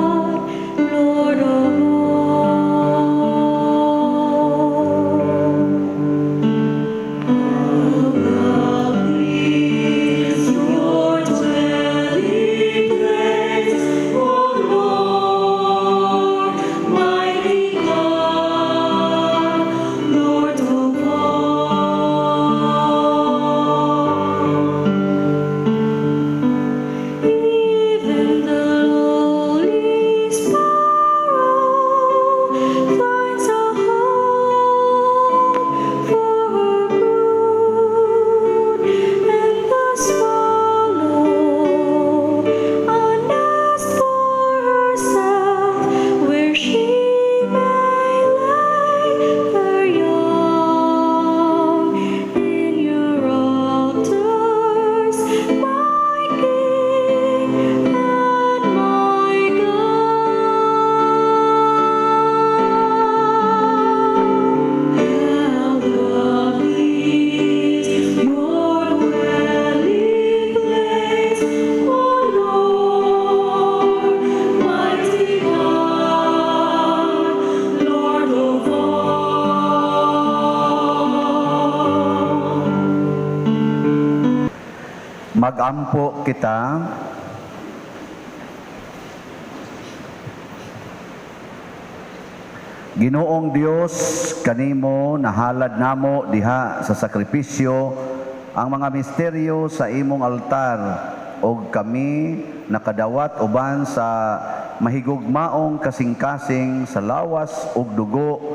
Magampo kita. Ginoong Dios, kanimo nahalad namo diha sa sakripisyo ang mga misteryo sa imong altar o kami nakadawat uban sa mahigugmaong kasing-kasing sa lawas ug dugo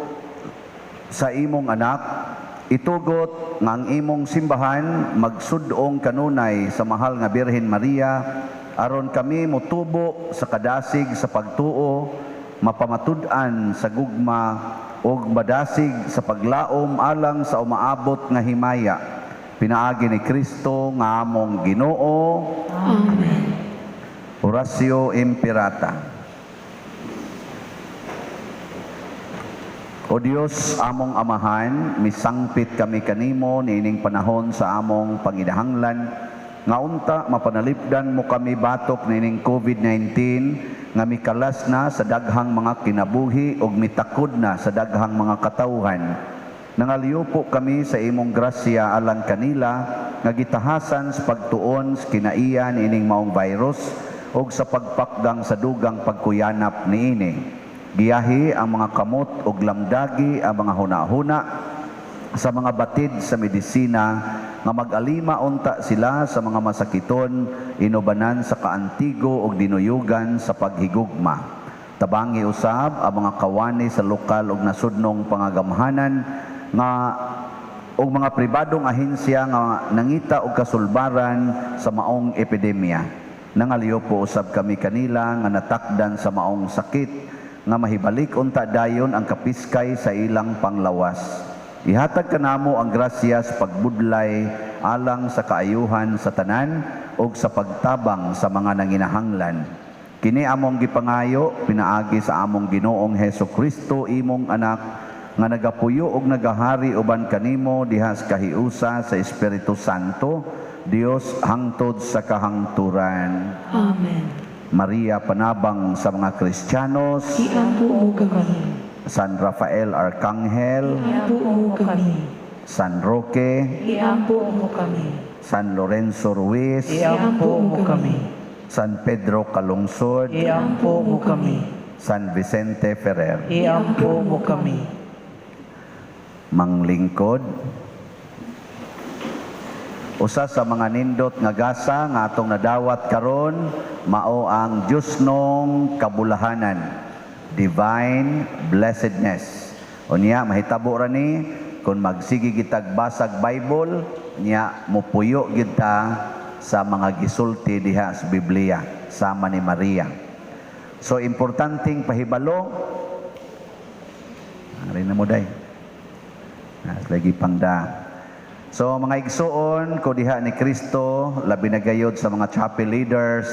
sa imong anak. Itugot nga ang imong simbahan magsudong kanunay sa mahal nga Birhen Maria aron kami motubo sa kadasig sa pagtuo, mapamatud-an sa gugma ug madasig sa paglaom alang sa umaabot nga himaya. Pinaagi ni Kristo nga among Ginoo. Amen. Oratio Imperata. O Dios, among amahan, misangpit kami kanimo niining panahon sa among panginahanglan, nga unta mapanalipdan mo kami batok niining COVID-19, nga mikalas na sa daghang mga kinabuhi ug mitakod na sa daghang mga katawhan. Nangaliupo kami sa imong grasya alang kanila, nga gitahasan sa pagtuon sa kinaiya niining maong virus ug sa pagpakgang sa dugang pagkuyanap niini. Giyahi ang mga kamot ug lamdagi ang mga hunahuna sa mga batid sa medisina nga mag-alima unta sila sa mga masakiton inubanan sa kaantigo ug dinuyugan sa paghigugma. Tabangi usab ang mga kawani sa lokal ug nasudnong pangagamhanan nga ug mga pribadong ahensya nga nangita og kasulbaran sa maong epidemya. Nangaliupo usab kami kanila nga natakdan sa maong sakit nga mahibalik unta dayon ang kapiskay sa ilang panglawas. Ihatag kanamo ang grasya sa pagbudlay alang sa kaayuhan sa tanan ug sa pagtabang sa mga nanginahanglan. Kini among gipangayo pinaagi sa among Ginoong Hesukristo imong anak nga nagapuyo ug nagahari uban kanimo diha sa kahiusa sa Espiritu Santo, Dios hangtod sa kahangturan. Amen. Maria panabang sa mga Kristiyanos, Iampo mo kami. San Rafael Arcangel, Iampo mo kami. San Roque, Iampo mo kami. San Lorenzo Ruiz, Iampo mo kami. San Pedro Calungsod, Iampo mo kami. San Vicente Ferrer. Iampo mo kami. Manglingkod, usa sa mga nindot nga gasa nga atong nadawat karon mao ang Diyos nong kabulahanan, divine blessedness. Unya mahitabo ra ni kung magsigi gitag basag Bible nya mupuyo gid ta sa mga gisulti diha sa Biblia sama ni Maria. So importanteng pahibalo. Ari na mo day. Lagi pangda. So mga igsoon ko diha ni Kristo, labi na gayod sa mga chapel leaders,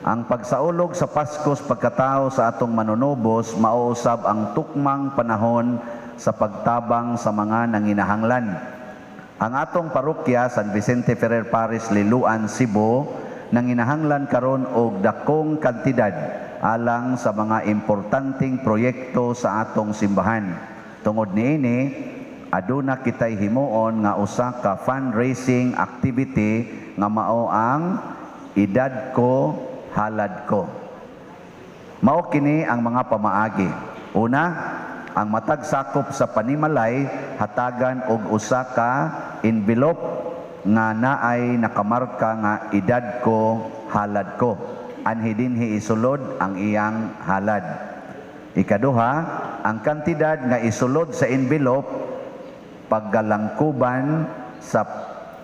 ang pagsaulog sa Paskos pagkatao sa atong manunubos mauusab ang tukmang panahon sa pagtabang sa mga nanginahanglan. Ang atong parokya San Vicente Ferrer Parish, Liloan, Cebu nanginahanglan karon og dakong kantidad alang sa mga importanteng proyekto sa atong simbahan. Tungod niini aduna kitay himuon nga usa ka fundraising activity nga mao ang Edad Ko, Halad Ko. Mao kini ang mga pamaagi. Una, ang matag sakop sa panimalay hatagan og usa ka envelope nga naay nakamarka nga Edad Ko, Halad Ko. Anhi dinhi isulod ang iyang halad. Ikaduha, ang kantidad nga isulod sa envelope paggalangkuban sa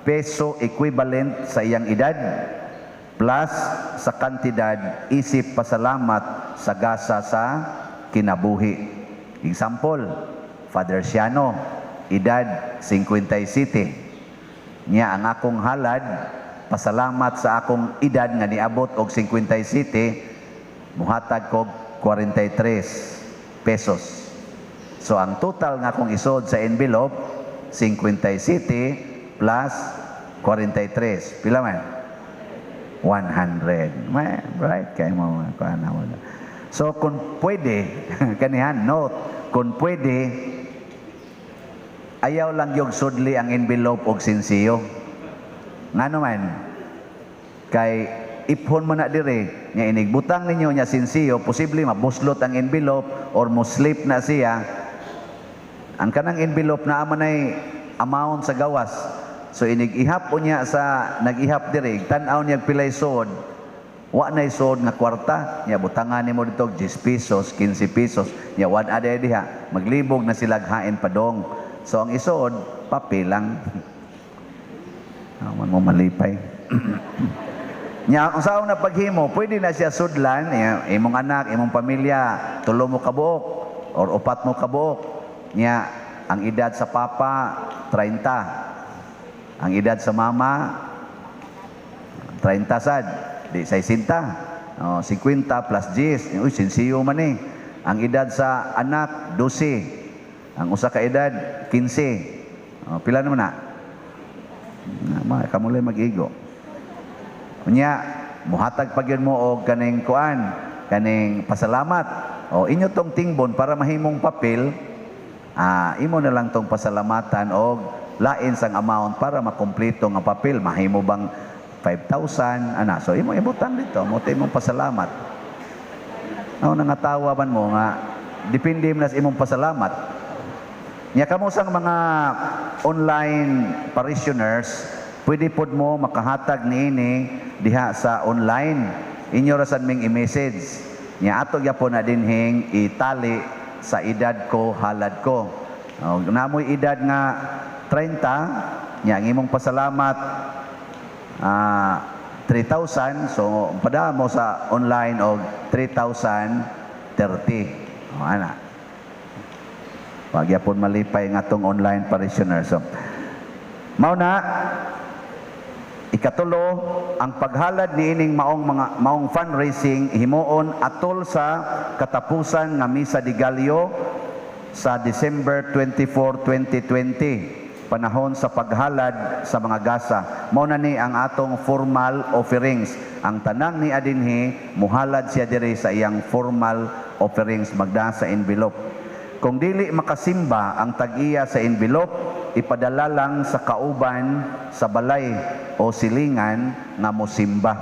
peso equivalent sa iyang edad plus sa kantidad isip pasalamat sa gasa sa kinabuhi. Example, Father Siano, edad 57. Nya ang akong halad, pasalamat sa akong edad nga niabot og 57, muhatag kog 43 pesos. So ang total nga akong isod sa envelope 57 plus 43. Pila man? 100. Right? Kaya mo, so kung pwede, kanihan, note, kung pwede, ayaw lang yung sudli ang envelope og sinsiyo. Nga naman, Kay iphon man na dire, nya inigbutang ninyo nya sinsiyo, posible mabuslot ang envelope or mo slip na siya. Ang kanang envelope na amanay amount sa gawas. So inig-ihap po niya sa nag-ihap dire, tan-aw niya pilay sod. Wa nay sod nga kwarta, nya butangan nimo dito 10 pesos, 15 pesos. Nya wad aday diha, maglibog na sila hain padong. So ang isod papel lang. Aman mo malipay. Nya ang saon na paghimo, pwede na siya sudlan, imong anak, imong pamilya, 3 mo kabuok or 4 mo kabuok. Nya ang edad sa papa 30. Ang edad sa mama 30 sad, di 60. 50 plus 10. Uy, sinsiyo man eh. Ang edad sa anak 12. Ang usa ka edad 15. Pila naman na? Kamulay mag-igo. Unya, muhatag pag yun mo og kaning kuan, kaning pasalamat. Inyo tong tingbon para mahimong papel, imo na lang tong pasalamatan og lain sang amount para makumpleto nga papel. Mahimo bang 5,000 ana? So imo ibutang dito, mo imong pasalamat. Nangatawa man mo nga depende man sa imong pasalamat. Nya kamo sang mga online parishioners, pwede pod mo makahatag niini diha sa online. Inyo rasan ming i-message. Nya ato gyapon na dinhing itali sa edad ko, halad ko. Namoy edad nga 30, nya ang imong pasalamat 3,000, so pada mo sa online og 3,030. Ana. Pagyapon malipay nga tong online parishioners. So, mao na ikatulo, ang paghalad niining maong fundraising himuon atol sa katapusan nga misa de Gallo sa December 24, 2020, panahon sa paghalad sa mga gasa. Mao na ni ang atong formal offerings. Ang tanang ni adinhi muhalad siya diri sa iyang formal offerings magda sa envelope. Kung dili makasimba ang tag-iya sa envelope, ipadala lang sa kauban sa balay o silingan nga mosimba.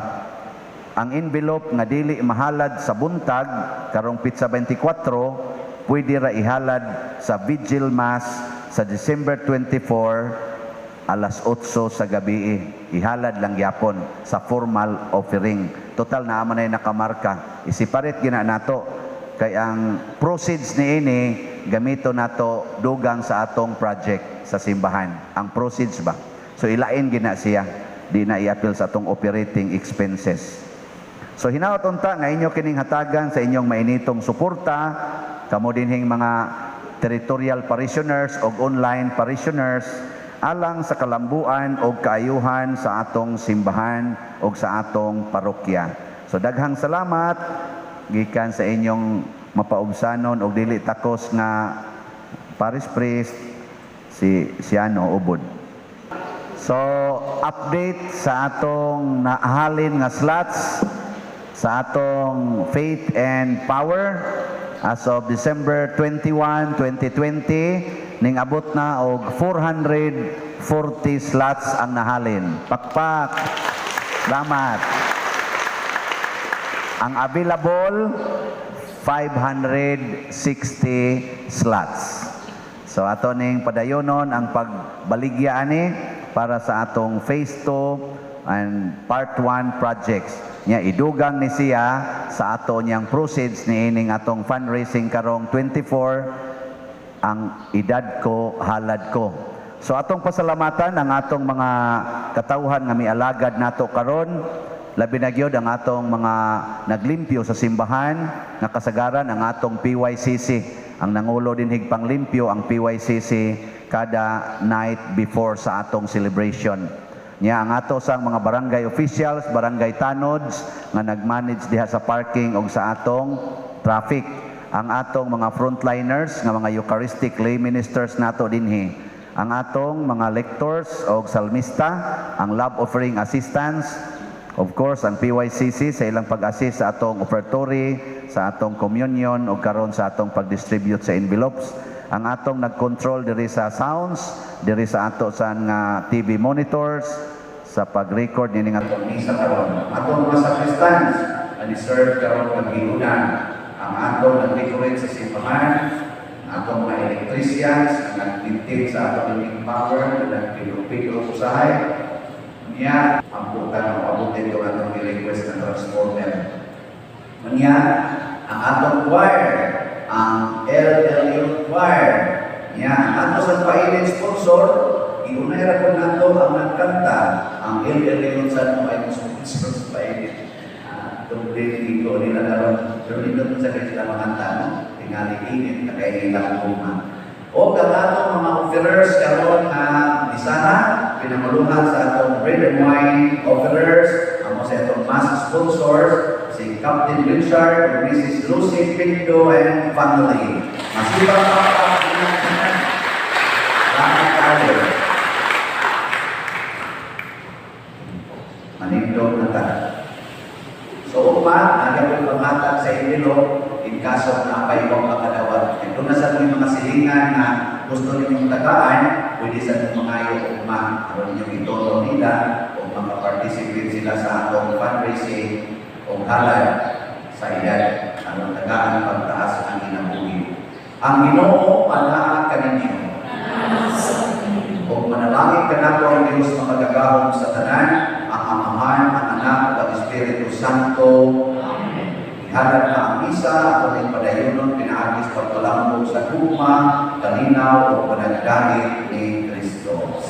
Ang envelope nga dili mahalad sa buntag karong Pitsa 24, pwede ra ihalad sa Vigil Mass sa December 24 alas 8 sa gabi. Ihalad lang yapon sa formal offering. Total na aman ay nakamarka. Isiparit gina nato kay ang proceeds niini gamito nato dugang sa atong project sa simbahan. Ang proceeds ba? So ilain gina siya, di na i-appeal sa atong operating expenses. So hinaot unta nga inyo kining hatagan sa inyong mainitong suporta, kamo dinhing mga territorial parishioners o online parishioners alang sa kalambuan o kaayuhan sa atong simbahan o sa atong parokya. So daghang salamat gikan sa inyong mapaubsanon o dili takos nga parish priest si Ubod. So update sa atong nahalin nga slots sa atong Faith and Power as of December 21, 2020 ning abot na og 440 slots ang nahalin. Pakpak. Salamat. Ang available 560 slots. So ato ning padayonon ang pagbaligya ani para sa atong phase 2 and part 1 projects. Nya idugang ni siya sa ato niyang proceeds ni ining atong fundraising karong 24 ang edad ko, halad ko. So atong pasalamatan ang atong mga katawhan nga mialagad nato karon. Labi na gyud ang atong mga naglimpyo sa simbahan nga kasagaran ang atong PYCC. Ang nangulo din higpanglimpyo ang PYCC kada night before sa atong celebration. Nya ang ato sang mga barangay officials, barangay tanods nga nagmanage diha sa parking o sa atong traffic. Ang atong mga frontliners nga mga Eucharistic lay ministers nato dinhi. Ang atong mga lectors o salmista, ang love offering assistants, of course, ang PYCC sa ilang pag-assist sa atong offertory, sa atong communion o karon sa atong pag-distribute sa envelopes. Ang atong nag-control diri sa sounds, diri sa ato sa nga TV monitors, sa pag-record nini nga misa karon. Atong mga sacristans na ni-serve karon paghiunan ang atong nag-decorate sa simbahan, atong mga electricians na nagtintig sa atong living power na nagpilo-pilo usahay. Niya, ang putan ang pabutin yung atong request na transformer. Niya, ang atong choir, ang LLU choir, niya, ang atong sa pailin sponsor, iunay ra po nato ang nagkanta, ang LLU sa mga ay sponsor sa pailin. Doble ko nila karon, pero dito sa kanila makanta, no? Tingali init na kay ilang kuma. O ang atong mga offerers karon na isana pinamuluhan sa atong bread and wine offerers, ang sa atong mass sponsors, si Captain Richard, Mrs. Lucy Pinto and family. Masipag kayo. Manindog na tayo. So, nagyan ko panghatag sa inyo in kaso na pa ibang pagkadawat. Ito na sa mga silingan na gusto ninyong tagaan, pwede sa inyong mga ugma, aron ninyong itulong nila o makaparticipate sila sa atong fundraising o halad sa edad, aron tagaan pagtaas ang inabuhi. Ang Ginoo panaa kaninyo. Kung manalangin ka na po ang Diyos na magagahong sa tanan, ang Amahan, ang Anak, at Espiritu Santo. Ihalad na ang isa at ang padayonon pinaagis pagpalambog sa tuma, kalinaw o panagdahil ni Kristo.